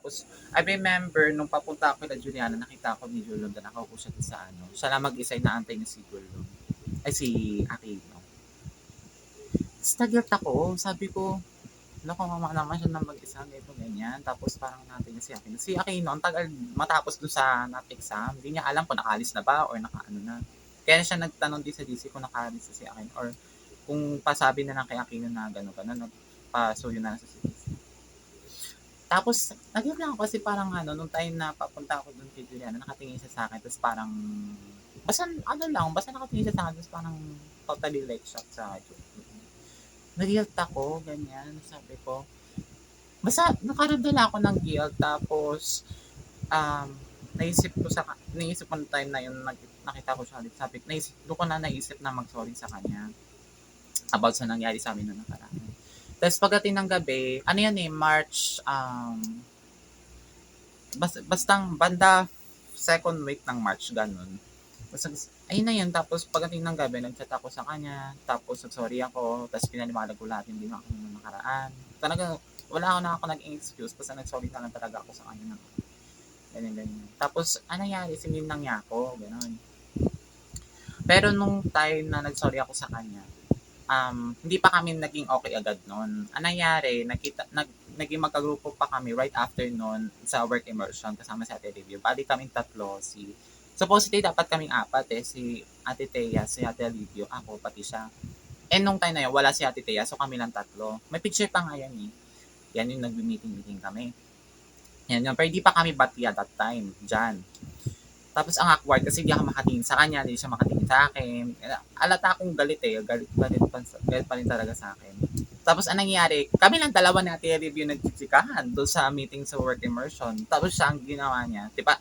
Tapos, I remember, nung papunta ako kila Juliana, nakita ko ni Julong na nakaupo siya sa ano. Siya lang mag-isa na antay ni si Julong. Ay, si Aquino. Tapos nag-guilt ako. Sabi ko, naku, mama naman siya na mag-isa, ganito, ganyan. Tapos parang natin si Aquino. Si Aquino, ang tagal matapos dun sa NAT exam, hindi niya alam kung nakaalis na ba or nakaano na. Kaya siya nagtanong din sa GC kung nakaalis na si Aquino or kung pasabi na lang kay Aquino na gano'n, nagpasuyo na lang sa GC. Tapos, nag-guilt lang ako kasi parang ano, nung time na papunta ako dun kay Juliana, nakatingin siya sa akin, tapos parang, basta nakatingin siya sa akin, tapos parang totally like shock sa akin. Nag-guilt ako, ganyan, sabi ko. Basta nakaramdam ako ng guilt, tapos um, naisip ko ng time na yun, nakita ko siya ulit, doon ko na naisip na mag-sorry sa kanya about sa nangyari sa amin noong nakaraan. Tapos pagdating ng gabi, ano yan eh, March, bastang banda second week ng March, ganun. Tapos, ayun na yun. Tapos, pagdating ng gabi, nag-chat ako sa kanya. Tapos, sorry ako. Tapos, pinaliwanag ko lahat yung ginawa ko nung nakaraan. Talaga, wala ako naging excuse. Basta nag-sorry na lang talaga ako sa kanya. Ganyan. Tapos, ano nangyari? Sininang niya ako. Ganun. Pero, nung time na nag-sorry ako sa kanya, hindi pa kami naging okay agad noon. Ang nangyari, naging magkagrupo pa kami right after noon sa work immersion kasama si Ate Review. Bali kaming tatlo, supposedly dapat kaming apat eh, si Ate Thea, si Ate Livio, ako, pati siya. And nung time na yun, wala si Ate Thea, so kami lang tatlo. May picture pa nga yan eh. Yan yung nag-meeting kami. Yan, pero hindi pa kami bati at that time, dyan. Tapos ang awkward kasi hindi ako makatingin sa kanya, hindi siya makatingin sa akin. Alata akong galit eh, galit pa rin talaga sa akin. Tapos anong nangyari, kami lang dalawa ni Ate Review nagtsitsikahan doon sa meeting sa work immersion. Tapos siya ang ginawa niya, di ba,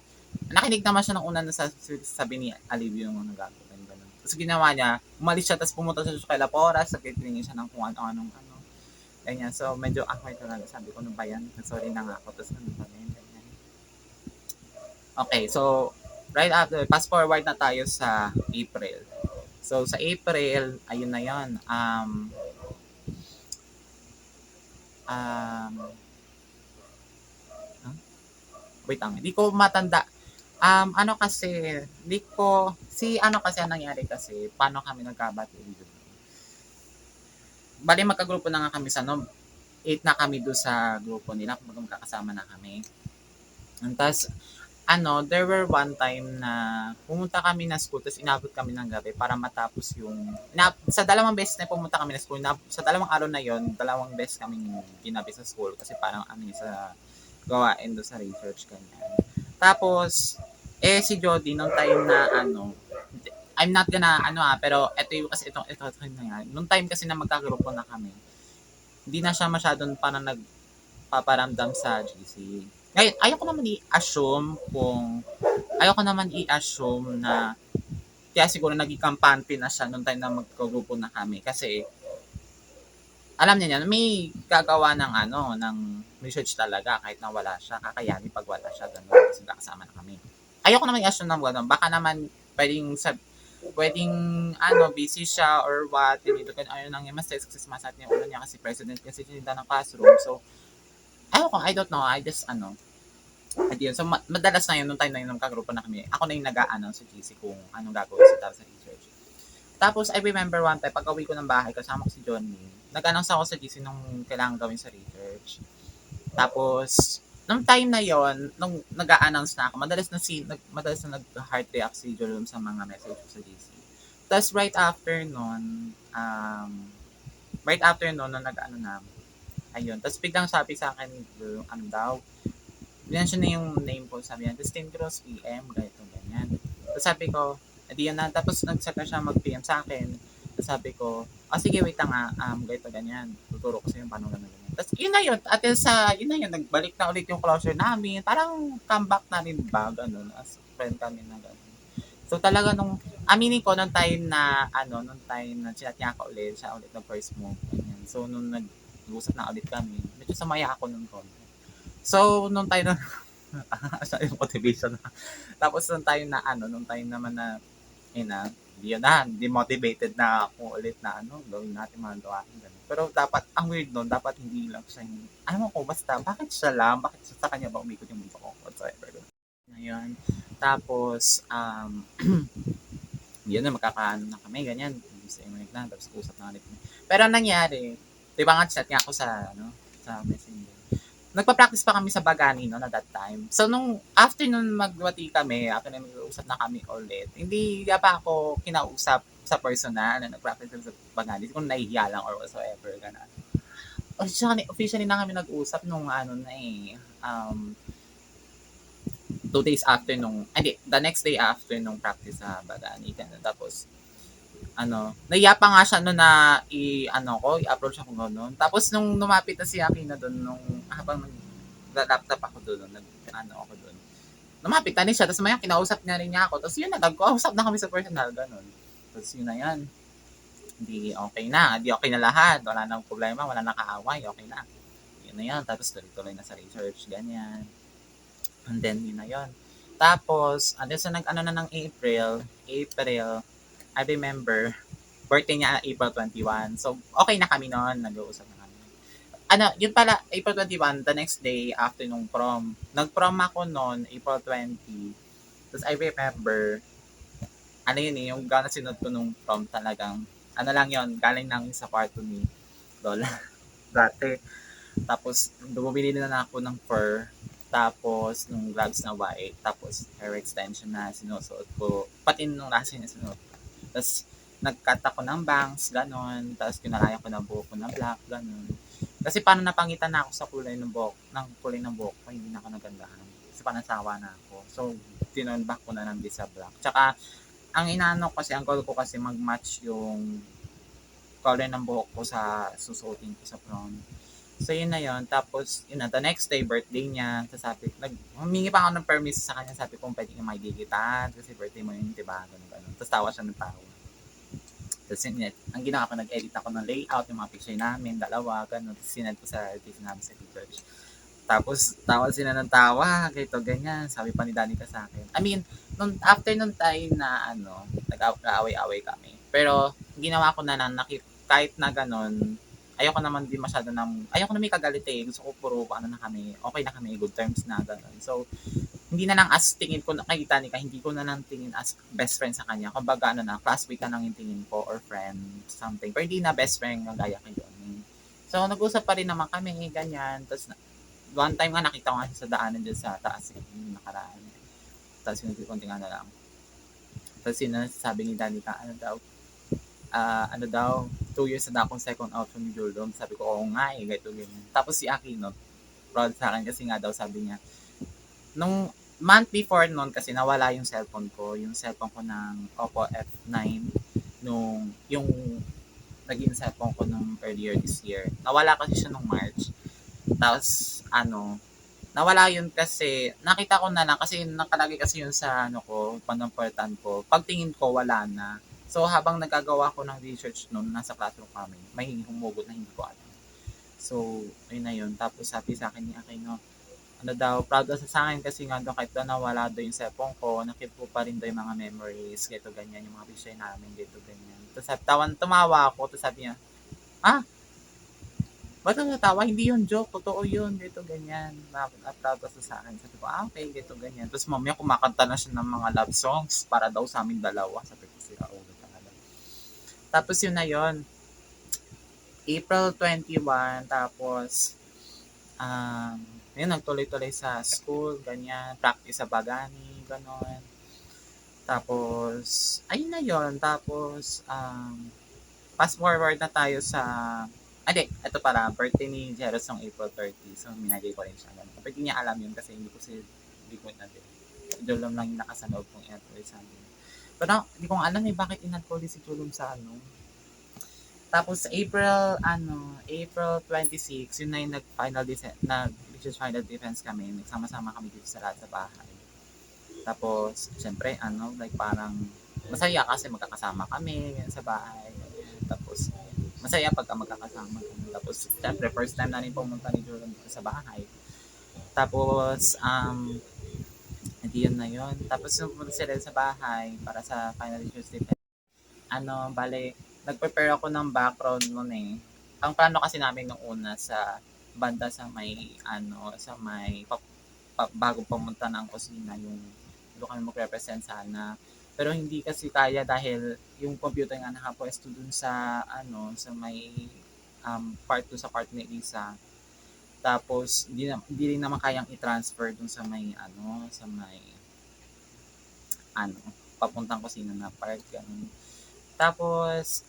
nakinig naman siya ng una na sabi ni Alivio nung nagagawin ganun. Tapos ginawa niya, umalis siya, tapos pumunta siya sa Laporas, nagtitingin siya ng kung ano. Ganyan. So, medyo awkward talaga. Sabi ko, ano ba yan? Sorry na nga ako. Tapos ano ba yan? Ganyan. Okay, so, right after, fast forward na tayo sa April. So, sa April, ayun na yun. Wait lang, hindi ko matanda. Ano kasi, ano kasi ang nangyari kasi, paano kami nagkabati dito. Bali, magkagrupo na nga kami sa, 8 na kami doon sa grupo nila, kung magkakasama na kami. Tapos, there were one time na pumunta kami na school, tapos inabot kami ng gabi para matapos sa dalawang beses na pumunta kami na school, sa dalawang araw na yon, dalawang beses kami ginabi sa school kasi parang sa gawain doon sa research ganyan. Tapos, si Jody, nung time na I'm not gonna pero ito nangyari. Nung time kasi na magkagrupo na kami, hindi na siya masyadong parang nagpaparamdam sa GC. Ngayon, ayoko naman i-assume na kaya siguro naging kampante na siya nung time na magkagrupo na kami kasi alam niya yan, may gagawa ng research talaga kahit na wala siya, kakayanin pag wala siya, ganun, kasi nakasama na kami. Ayoko naman i-assume na gano'n, baka naman pwedeng busy siya or what, dito ayun lang yung mas kasi sumasat niya ulo niya kasi president kasi siya ng classroom. So, I don't know, ayun. So, madalas na yun, nung time na yun, nung kagrupo na kami, ako na yung sa GC kung anong gagawin sa research. Tapos, I remember one time, pag-uwi ko ng bahay, kasama ko si Johnny, nag-announce ako sa GC nung kailangan gawin sa research. Tapos, nung time na yon, nung nag-a-announce na ako, madalas na nag-heart react si Jolom sa mga message ko sa GC. Tapos, right after nun, nung nag-ano na, ayun. Tapos, biglang sabi sa akin, binansin na yung name ko, sabi niya, Dustin Cross PM, ganyan. Tapos sabi ko, di yan na, tapos nagsaka siya mag-PM sa akin. Tapos sabi ko, sige, wait lang ganyan. Tuturo ko sa yung paano ganyan. Tapos yun na yun, at yun na yun, nagbalik na ulit yung closure namin. Parang comeback na rin ba, ganun, as friend kami na ganun. So talaga aminin ko, nung time na chinat niya ako ulit, siya ulit ng first move, ganyan. So nung nag-usap na ulit kami, medyo sumaya ako nung konti. So, nung time na, sa yung motivation na. Tapos, nung time naman na, yun na, demotivated na ako ulit na gawin natin mga gawain ganun. Pero dapat, ang weird nun, dapat hindi lang siya yung, alam ko, basta, bakit siya lang, bakit sa kanya ba umikot yung mundo ko, whatsoever. Ngayon, tapos, yun na, magkakaano na kami, ganyan, sa imig na, tapos usap na ulit. Pero ang nangyari, di ba nga chat nga ako sa messenger. Nagpa-practice pa kami sa Bagani no at that time. So nung after nun magwati kami, after na mag-usap na kami ulit, hindi pa ako kinausap sa personal na nag-practice kami sa Bagani. Kung nahihiya lang or whatsoever, gano'n. Officially na kami nag-usap nung um, 2 days after the next day after nung practice sa Bagani. Tapos, nahiya pa nga siya no na i-approach ako gano'n. Tapos nung lumapit na si Akina doon, nung habang nag-laptop ako doon, ako doon. Lumapit na rin siya, tapos maya kinausap niya rin niya ako. Tapos yun na, nag-kausap na kami sa personal, gano'n. Tapos yun na yan. Hindi okay na lahat. Wala nang problema, wala nang kaaway, okay na. Yun na yan, tapos tuloy-tuloy na sa research, ganyan. And then, yun na yun. Tapos, sa na ng April, I remember, birthday niya April 21. So, okay na kami noon. Nag-uusap na kami. Yun pala, April 21, the next day after nung prom. Nag-prom ako noon, April 20. Tapos I remember, yung gana sinod ko nung prom talagang, lang yun, galing lang sa kwarto ni Lola. Dati. Tapos, bumili na ako ng fur. Tapos, nung gloves na white. Tapos, hair extension na sinusuot ko. Pati nung last na sinusuot ko. Tapos, nag-cut ako ng bangs, gano'n. Tapos, kinalayan ko na buhok ko na black, gano'n. Kasi paano napangitan na ako sa kulay ng buhok ko, hindi na ako nagandahan. Kasi panasawa na ako. So, tinurn back ko na lang din sa black. Tsaka, ang goal ko kasi mag-match yung color ng buhok ko sa susuotin ko sa prom. So, yun na yun. Tapos, yun na, the next day, birthday niya. Humingi pa ako ng permission sa kanya. Sabi ko, pwede ka maidigitan kasi birthday mo yun, diba? Ganun. Tapos, tawa siya ng tawa. Tapos, yun, ang ginawa ko, nag-edit ako ng layout, yung mga picture namin, dalawa, ganun. Tapos, sinend ko sa artist namin sa church. Tapos, tawa sila ng tawa, ganito, ganyan. Sabi pa ni Danica sa akin. I mean, after nung time na, nag-away-away kami. Pero, ginawa ko na lang, kahit na ganun, ayoko naman din masyado ayoko na may kagalit eh. Gusto ko puro na kami, okay na kami, good terms na, gano'n. So, hindi na lang as tingin ko kay Danica, hindi ko na lang tingin as best friend sa kanya. Kumbaga, classmate na lang yung tingin ko or friend, something. Pero hindi na best friend ng gaya kay Johnny. So, nag-usap pa rin naman kami, ganyan. Tapos, one time nga nakita ko nga sa daanan dyan sa taas yung nakaraan. Tapos, yung konting lang. Tapos, sabi ni Danica, daw, 2 years na akong second option ni Jolom. Sabi ko, oo nga ganito ganyan. Tapos si Aquino, proud sa akin kasi nga daw sabi niya, nung month before noon kasi nawala yung cellphone ko ng Oppo F9, yung naging cellphone ko nung earlier this year. Nawala kasi siya nung March. Tapos, nawala yun kasi, nakita ko na lang kasi nakalagay kasi yun sa panamportan ko. Pagtingin ko, wala na. So, habang nagagawa ko ng research noon, nasa classroom kami, may humugot na hindi ko alam. So, ayun na yun. Tapos sabi sa akin ni Aquino, proud daw sa akin kasi nga doon kahit daw nawala daw yung cellphone ko, nakip ko pa rin daw yung mga memories, ganito ganyan, yung mga picture namin, ganito ganyan. Tapos tumawa ako, tapos sabi niya, ba't ang natawa? Hindi yun joke, totoo yun, ganito ganyan. Proud daw sa akin. Sabi ko, okay, ganito ganyan. Tapos mamaya kumakanta na siya ng mga love songs para daw sa amin dalawa. Sabi ko, sila ulo. Tapos yun na yun. April 21, tapos yun, nagtuloy-tuloy sa school, ganyan, practice sa Bagani, ganon. Tapos, ayun na yun. Tapos, fast forward na tayo sa, ito pala, birthday ni Jeros ng April 30. So, minagay ko rin siya. Pero hindi niya alam yun kasi hindi ko natin. Jolom lang yung nakasanood kong airplay sa amin. Pero hindi ko alam bakit inad-call si Jolom sa Tapos April 26, yun na yung nag-final defense kami. Nagsama-sama kami dito sa lahat sa bahay. Tapos, syempre, parang masaya kasi magkakasama kami sa bahay. Tapos, masaya pagka magkakasama kami. Tapos, syempre, first time na rin pumunta ni Jordan dito sa bahay. Tapos, hindi yun na yun. Tapos, pumunta sila sa bahay para sa final defense. bale, nag-prepare ako ng background nun eh. Ang plano kasi namin nung una sa banda sa may, sa may, bago pumunta ng kusina, yung doon kami magre-present sana. Pero hindi kasi kaya dahil yung computer nga nakapwesto dun sa, sa may part doon sa part ni Lisa. Tapos, hindi rin naman kayang i-transfer dun sa may, sa may, ano, papuntang kusina na part, ganun. Tapos,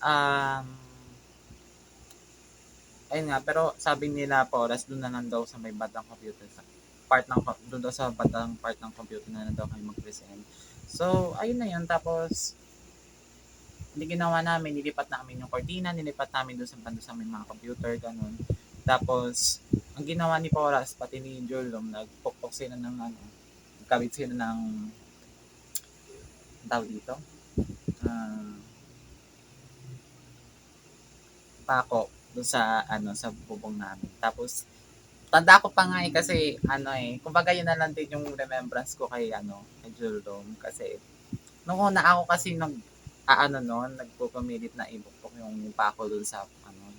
ayun nga, pero sabi nila po, oras doon na lang daw sa may batang computer, sa part ng, doon daw sa batang part ng computer na lang daw kami mag-present. So, ayun na yun. Tapos, hindi ginawa namin, nilipat namin yung cortina, nilipat namin doon sa banda sa may mga computer, ganun. Tapos, ang ginawa ni Poras, pati ni Jolom, nagpukpok sila ng, nagkabit sila ng, tawag dito, pako doon sa, sa bubong namin. Tapos, tanda ko pa nga eh, kasi, kumbaga yun na lang din yung remembrance ko kay, kay Jolom. Kasi, nung una ako kasi noon, nagpupumilit na ibukpok yung pako doon sa,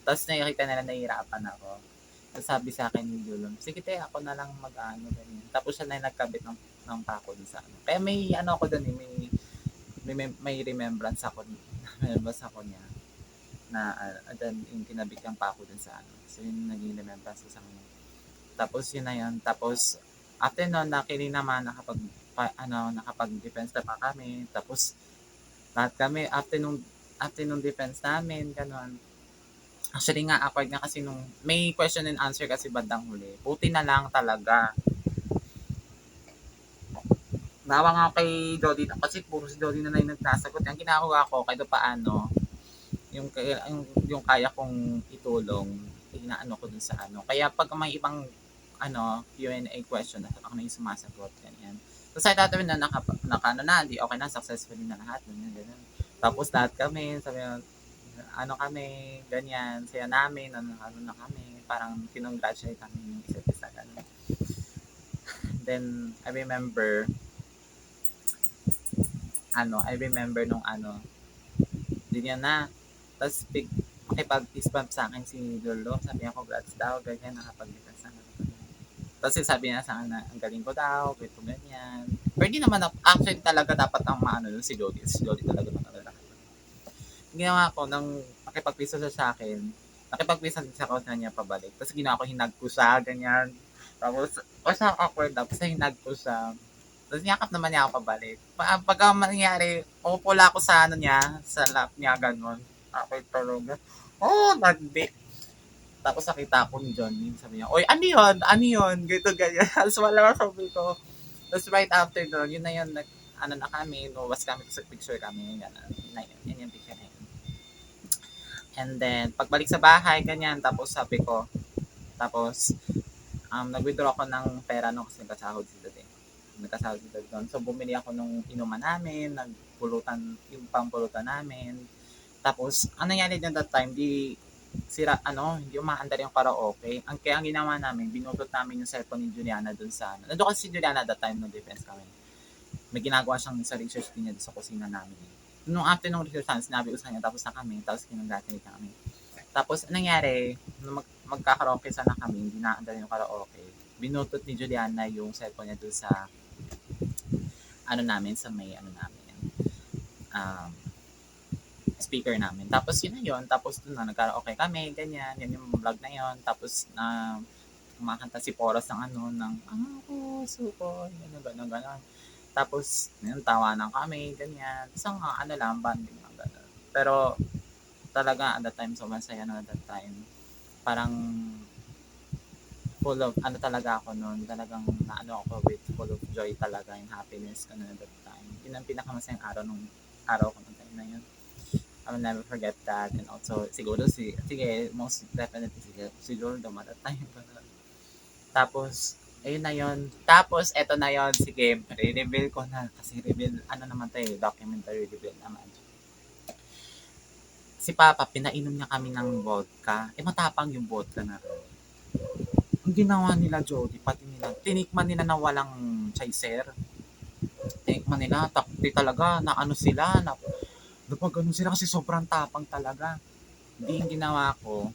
Tapos nakikita nila nahihirapan ako. Tapos sabi sa akin ni Jolom, sige te, ako na lang ganyan. Tapos siya na yung nagkabit ng pako doon sa Kaya may, ako doon eh, may remembrance ako, remembrance ako niya na then yung kinabit yung pako dun sa So yun naging remembrance ko sa kanya. Tapos yun na yun. Tapos after nun, naman nakapag-defense na pa kami. Tapos lahat kami, after nung defense namin, ganun. Actually nga, awkward nga kasi nung may question and answer kasi bandang huli. Buti na lang talaga. Nawa nga kay Jody kasi puro si Jody na yung nagsasagot. Ang ginagawa ko, kahit paano, yung kaya kong itulong, inaano ko dun sa Kaya pag may ibang Q&A question, ako na yung sumasagot, ganyan. So sa tatawin na di okay na, successfully na lahat, ganyan. Tapos lahat kami, sabi kami, ganyan, saya namin, na kami, parang kinongratulate kami yung isa't isa, ganun. Then, I remember nung din yan na, tapos makipag-fist bump sa akin si Lolo. Sabi niya, congrats daw, ganyan, nakapag-defense na. Tapos sabi niya sa akin na, ang galing ko daw, ganito, ganyan. Pero di naman, actually talaga dapat ang si Jody. Si Jody talaga nakalala. Ginawa ko, nang makipag-fist siya sa akin, nakipag-fist siya ako na niya pabalik. Tapos ginawa ko, hinag ko siya, ganyan. Tapos, siya awkward, tapos hinag ko siya. Tapos niyakap naman niya ako pabalik. Pagka mangyari, pupula ako sa niya, sa lap niya, ganun. Ako talaga. Nagdi. Tapos nakita ko ni Johnny, sabi niya, oy, ano yun? Ano yun? Ganito, ganyan. Tapos wala sabi ko. Tapos right after doon, yun na yun, na kami, luwas kami, sa picture kami, gano'n. Yun na yun, yun yung picture na yun. And then, pagbalik sa bahay, ganyan, tapos sabi ko, nag-withdraw ako ng pera nung kasi nagkasahod sila din. Nagkasahod sila doon. So, bumili ako nung inuman namin, nagpulutan, yung pampulutan namin. Tapos, ang nangyari din that time, hindi umaandar yung karaoke. Kaya ang ginawa namin, binutot namin yung cellphone ni Juliana dun sa, nandun kasi si Juliana that time nung defense kami. May ginagawa siyang sa research din niya sa kusina namin. Nung after nung research namin, sinabi ko sa kanya, tapos na kami, tapos kinongratulate kami. Tapos, ang nangyari, nung magkakaraoke sana kami, hindi naandar yung karaoke. Binutot ni Juliana yung cellphone niya dun sa, namin, sa may, namin, speaker namin. Tapos yun na yun. Tapos doon na nagkaraoke kami, ganyan. Yan yung vlog na yun. Tapos kumakanta si Poras ng ng suko, gano'n. Tapos yun, tawanan kami, ganyan. Isang lang, banding lang, gano'n. Pero talaga at that time, so masaya na at that time. Parang full of, talaga ako noon. Talagang ako with full of joy talaga, yung happiness ko at that time. Yun ang pinakamasayang araw ko noong time na yun. I will never forget that. And also, siguro most definitely siguro at that time. Tapos, ayun na yun. Tapos, eto na yun. Sige, re-reveal ko na. Kasi reveal, naman tayo, documentary reveal naman. Si Papa, pinainom niya kami ng vodka. Matapang yung vodka na rin. Ang ginawa nila, Jody, pati nila, tinikman nila na walang chaser. Tinikman nila, takti talaga, na sila, Napag ano sila kasi sobrang tapang talaga. Hindi yung ginawa ko,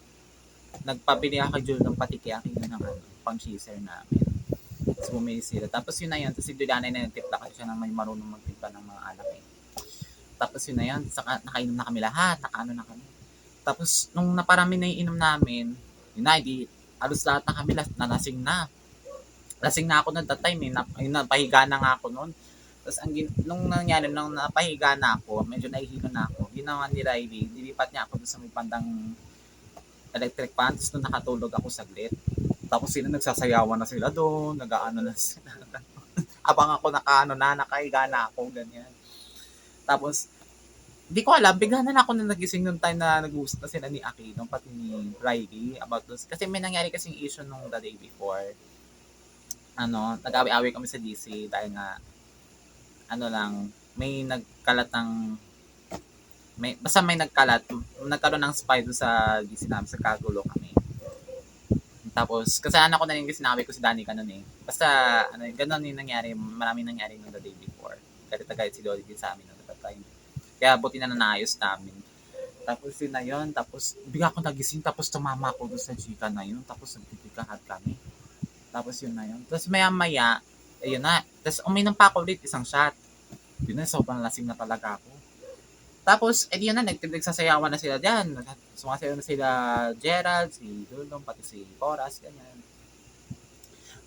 nagpabili ako kay Jul ng pati kay Aquino ng ano, pang chaser namin. Tapos bumili sila. Tapos yun na yun. Tapos si Juliana na nagtimpla kasi siya ng may marunong magtimpla ng mga alak eh. Tapos yun na yun. Saka nakainom na kami lahat. Nakaano na kami. Tapos nung naparami na yung inom namin, yun na, di, alos lahat na kami nalasing na. Lasing na ako noon that time eh. Napahiga na nga ako noon. Tapos nung nangyari, nung napahiga na ako, medyo nahihilo na ako, ginawa ni Riley, dilipat niya ako doon sa may bandang electric fan, tapos doon nakatulog ako saglit. Tapos sila nagsasayawan na sila doon, nag-aano na sila. Abang ako nakaano na, nakahiga na ako, ganyan. Tapos, di ko alam, bigla na ako na nagising nung time na nag-uusap na sila ni Aquino, pati ni Riley, about this. Kasi may nangyari kasing issue nung the day before. Ano, nag-awi-awi kami sa DC dahil nga, ano lang, may nagkalat ng basta may nagkaroon ng spy doon sa DC namin, sa kagulo kami. Tapos, kasalanan ko na yung sinabi ko si Danny kanon eh. Basta, ano, ganun yung nangyari, maraming nangyari nung the day before. Galit na galit si Dolly din sa amin nung that time. Kaya buti na naayos namin. Tapos yun na yun, tapos bigla ako nagising, tapos tumama ako doon sa chika na yun, tapos nagtitikahat kami. Tapos yun na yun. Tapos maya maya, ayun na, tapos uminom pa ako ulit isang shot. Yun na, sobrang lasing na talaga ako. Tapos, edi yun na, nagsasayawan na sila dyan. Sumasayaw na sila Gerald, si Dulong, pati si Boras, ganyan.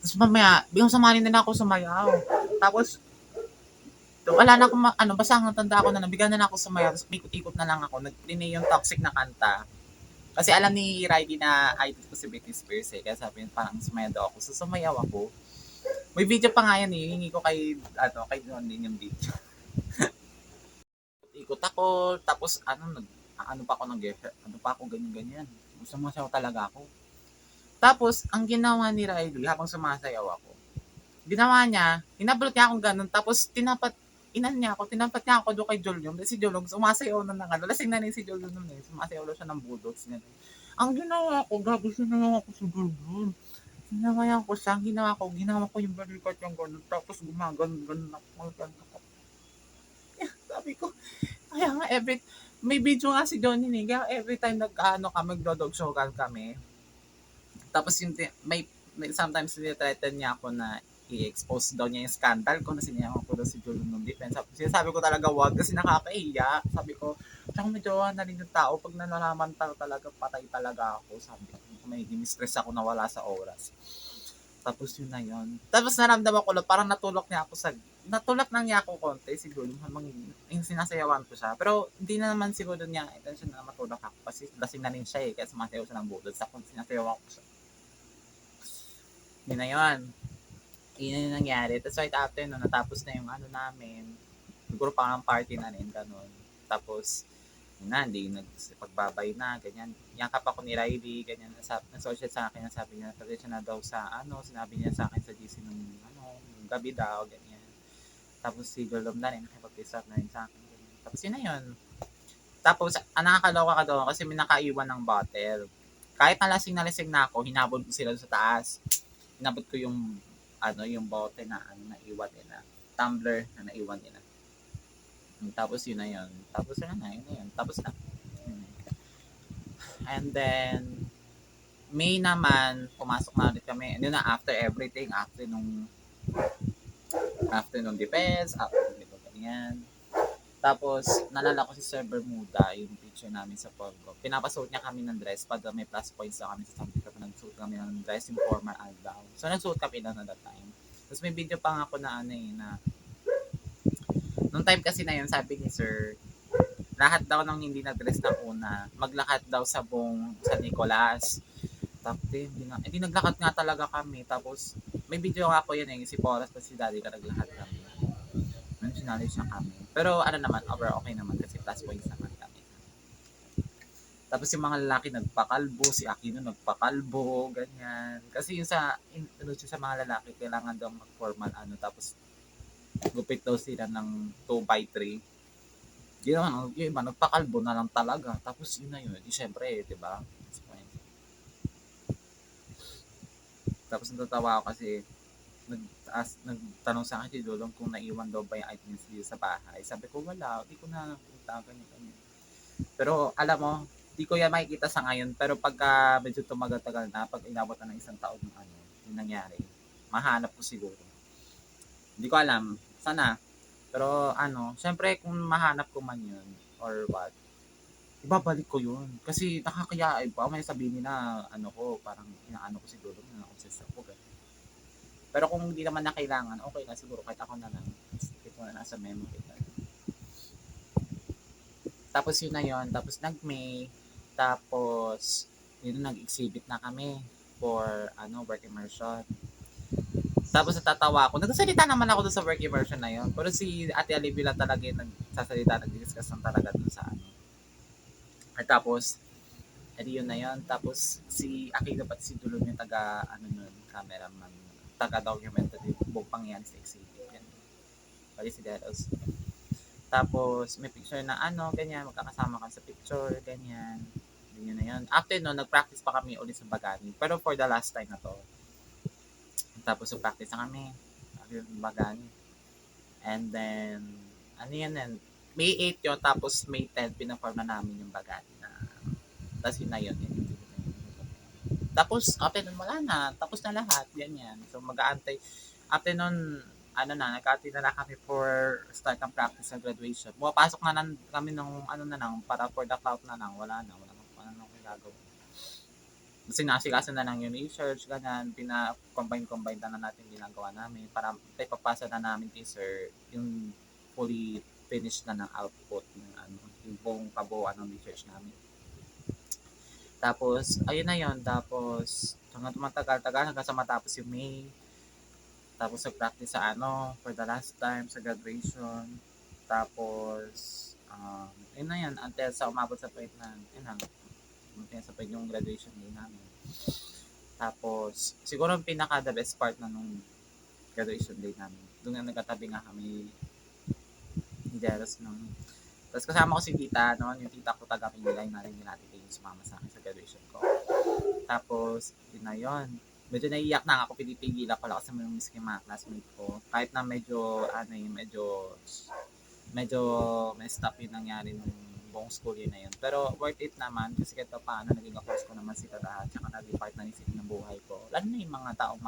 Tapos mamaya, biglang sumali na ako sumayaw. Tapos, wala na akong, basta ang natanda ako na nabigyan na ako sumayaw. Tapos ikot-ikot na lang ako. Nagpinay yung toxic na kanta. Kasi alam ni Riley na idol ko si Britney Spears eh. Kaya sabi niya, parang sumayaw daw ako. So, sumayaw ako. May video pa nga yan eh. Hingi ko kay John din yung video. Ikot ako, tapos ano pa ako ano pa ako ganyan-ganyan. Sumasayaw talaga ako. Tapos, ang ginawa ni Riley habang sumasayaw ako, ginawa niya, hinablot niya akong ganun, tapos tinapat niya ako doon kay Jolyon. Si Jolyon, sumasayaw na ng ano, lasing na rin si Jolyon nun eh, sumasayaw lang siya ng budots. Ganun. Ang ginawa ko, gabi sinayaw ako si Jolyon. Ginawa ko yung balikat yung ganun, tapos gumaganon ako. Sabi ko, kaya nga may video nga si Johnny eh, kaya every time nag-ano kami, magdodog shogan kami. Tapos may sometimes threaten niya ako na i-expose daw niya yung scandal ko na sinayawan ko daw si Jolo nung defense. Sabi ko talaga wag kasi nakakahiya. Sabi ko, tsaka may jowa na rin yung tao. Pag nalalaman talaga, patay talaga ako. Sabi ko, may stress ako na wala sa oras. Tapos yun na yun. Tapos naramdaman ko lang, parang natulak niya ako konti siguro yung sinasayawan ko siya. Pero hindi na naman siguro niya intention na matulak ako kasi lasing na rin siya eh. Kaya sumasayaw siya ng budod sa kung sinasayawan ko siya. Yun na yun. Yun yung nangyari. Tapos right after nun, natapos na yung ano namin. Siguro parang party na rin, ganun. Tapos, yun na, hindi nagpagbabay na, ganyan. Yakap ako ni Riley, ganyan. Nag-social sa akin, sabi niya, pasensya na daw sa sinabi niya sa akin sa GC nung gabi daw, ganyan. Tapos si Jolom na rin, nakipag-pisap na rin sa akin. Ganyan. Tapos yun na yun. Tapos, nakakaloka ka doon kasi may nakaiwan ng bottle. Kahit na lasing na ako, hinabol ko sila sa taas. Hinabot ko yung bote na naiwan nila. Tumbler na naiwan nila. Tapos yun na yun. Tapos yun na yun. Tapos na. And then, May naman, pumasok na ulit kami. Yun na, after everything, after nung defense, after nito ganyan. Tapos, nalala ko si Sir Bermuda, yung teacher namin sa Pogo. Pinapasuot niya kami ng dress para may plus points na kami sa subject kapag nagsuot kami ng dress, yung formal aldaw. So, nagsuot kami na that time. Tapos may video pa nga ako na nung time kasi na yun, sabi ni Sir, lahat daw ng hindi nag-dress na una, maglakad daw sa Nicolas. Tapos, hindi naglakad nga talaga kami. Tapos, may video nga ako yun eh, si Boras pa si Daddy ka naglakad kami. Sinali siya kami. Pero naman, okay naman kasi plus points naman kami. Tapos yung mga lalaki nagpakalbo, si Aquino nagpakalbo, ganyan. Kasi yung sa mga lalaki, kailangan daw mag-formal tapos gupit daw sila ng 2x3. Yun naman, yung iba, nagpakalbo na lang talaga. Tapos yun na yun. Siyempre, di ba? Tapos natatawa ako kasi nagtanong sa akin si Dulong kung naiwan daw ba yung items dito sa bahay. Sabi ko, wala. Hindi ko na pumunta, ganyan. Pero alam mo, di ko yan makikita sa ngayon. Pero pagka medyo tumagal-tagal na, pag inabot na ng isang taon ng yung nangyari, mahanap ko siguro. Hindi ko alam. Sana. Pero syempre kung mahanap ko man yun or what, ibabalik ko yun. Kasi nakakaya pa. May sabihin nila, ko, parang inaano ko siguro, na-obsess ako. Ganun. Pero kung hindi naman na kailangan, okay na siguro kahit ako na lang. Ito na nasa memory. Tapos yun na yun. Tapos nag-May. Tapos, yun nag-exhibit na kami for work immersion. Tapos natatawa ako. Nagsasalita naman ako doon sa work immersion na yun. Pero si Ate Alivia lang talaga yung nagsasalita, nag-discuss lang talaga doon sa At tapos, edi yun na yun. Tapos si Akira pati si Dulon yung taga, cameraman, taga-documentary, buong pangyayari sa exhibit. Yan. Pali si Deros. Tapos, may picture na ganyan, magkakasama ka sa picture, ganyan. Yun na yun. After no, nag-practice pa kami ulit sa Bagani. Pero for the last time na to. Tapos, practice na kami. Sa Bagani. And then, yan. May 8 yun, tapos May 10, pinaform na namin yung Bagani. Tapos yun na yun. Tapos, after nun, wala na. Tapos na lahat. Ganyan. So, mag-aantay. After nun, nagkati na kami for start ng practice sa graduation. Pumapasok na kami ng para for the cloud na lang. Wala na nang gagawin. Sinasikaso na lang yung research, ganyan, pina-combine na natin ginagawa namin para ipapasa na namin teaser yung fully finished na ng output ng yung buong kabuuan ng research namin. Tapos, ayun na yun. Tapos, hanggang tumatagal-tagal hanggang sa matapos yung May. Tapos nag-practice sa for the last time sa graduation. Tapos, yun na yan, until sa umabot sa point na, until sa point yung graduation day namin. Tapos, siguro ang pinaka-the best part na nung graduation day namin. Doon na nagkatabi nga kami ni Deros nung. Tapos kasama ko si tita, yung tita ko taga-Pinilay na rin natin yung sumama sa akin sa graduation ko. Tapos, yun na yun. Medyo naiiyak na ako, pinipigilan ko lang kasi may miss yung mga classmate ko. Kahit na medyo messed up yung nangyari nung buong school yun na yun. Pero worth it naman kasi kahit paano naging close ko naman sila lahat. Tsaka naging part na sila ng buhay ko. Lalo na yung mga taong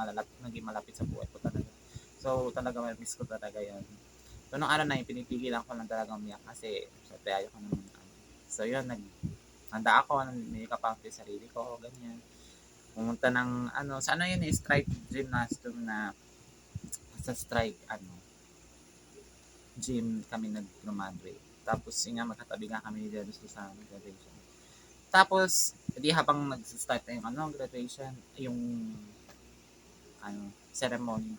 naging malapit sa buhay ko talaga. So talaga miss ko talaga yun. So nung araw na yun, pinipigilan ko lang talagang umiyak kasi syempre ayaw ko naman. So yun, handa ako, nilikap ako sa sarili ko, ganyan. Pumunta ng sa yun strike gymnasium na sa strike gym kami nag-graduate. Tapos yun nga magkatabi nga kami dito sa graduation. Tapos hindi habang nag-start na yung graduation, yung ceremony.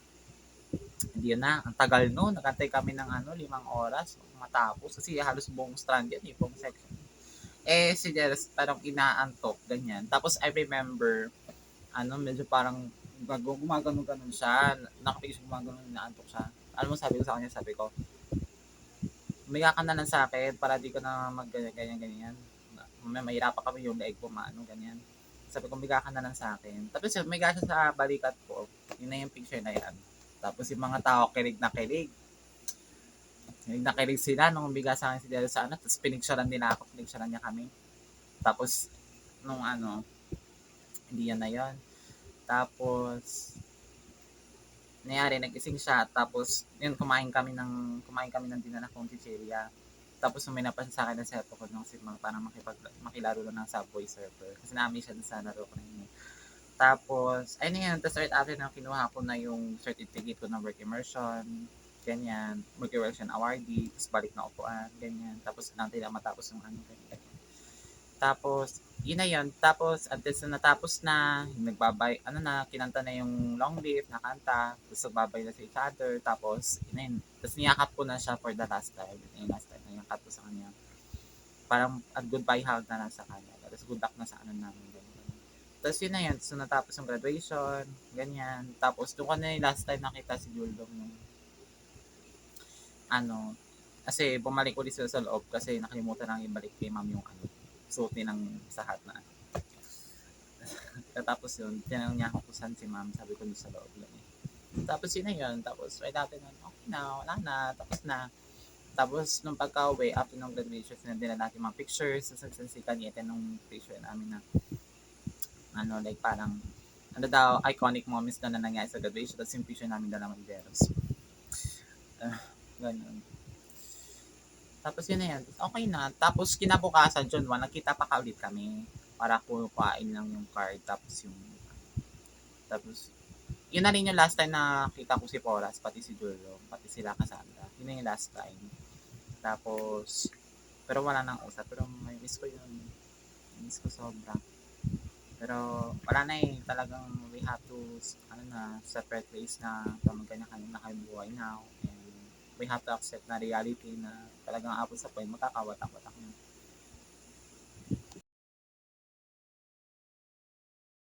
Hindi yun na, ang tagal no, nakantay kami ng 5 oras matapos kasi halos buong strand yan, buong section. Si Jeres parang inaantok, ganyan. Tapos I remember medyo parang gumagano-ganon siya. Nakapigil siya gumagano, inaantok siya. Alam mo, sabi ko sa kanya, umiga ka na lang sa akin para di ko na mag-ganyan. Mahirapan kami yung leeg ko, ganyan. Sabi ko, umiga ka na lang sa akin. Tapos umiga siya sa balikat ko. Yun na yung picture na yan. Tapos yung mga tao, kilig na kilig. Kilig na kilig sila nung umiga sa akin si Delo sa Tapos pinicturean nila ako, pinicturean niya kami. Tapos, nung hindi yan na yun. Tapos, nangyari, nagising siya. Tapos, yun, kumain kami ng dinala kong chicheria. Tapos, may napansin sa akin ng cellphone ko nung simang parang makilaro lang ng Subway surfer. Kasi namin siya sa laro ko na yun. Tapos, ayun yan. Tapos, right after na kinuha ko na yung certificate ko ng work immersion. Ganyan. Work immersion awardee. Tapos, balik na upuan. Ganyan. Tapos, nantay lang matapos yung ganyan. Tapos, yun na yun. Tapos, until na natapos na, nagbabay, kinanta na yung long live, nakanta, tapos nagbabay na sa each other, tapos, yun. Tapos niyakap ko na siya for the last time. Yung last time, niyakap ko sa kanya. Parang, goodbye hug na lang sa kanya. Tapos, good luck na sa namin. Ganyan. Tapos, yun na yun. So, natapos yung graduation, ganyan. Tapos, doon ko na yung last time nakita si Juldong yung, kasi bumalik ulit sila sa loob kasi nakalimutan lang ibalik kay ma'am yung suot ng sahat na. Tapos yun, tinanong niya ako kung saan si ma'am. Sabi ko doon sa loob lang. Tapos yun na yun. Tapos right after nun, okay na, wala na. Tapos na. Tapos, nung pagka-uwi, after ng graduation, sinadala natin mga pictures. Tapos, si Kanyete nung picture namin na, like parang, iconic moments na nangyari sa graduation. Tapos, yung picture namin dalawa ni Veros. Ganun. Tapos, yun na yan. Okay na. Tapos, kinabukasan, June 1, nagkita pa ulit kami. Para kukain lang yung card. Tapos, yun na rin yung last time na kita ko si Poras, pati si Julio, pati sila Cassandra. Yun na yung last time. Tapos, pero wala nang usap. Pero may miss ko yun. Miss ko sobra. Pero wala na eh. Talagang we have to, separate ways na magkanya-kanya na kayo buhay now. And we have to accept na reality na talagang abot sa point, magkakawatak-watak na.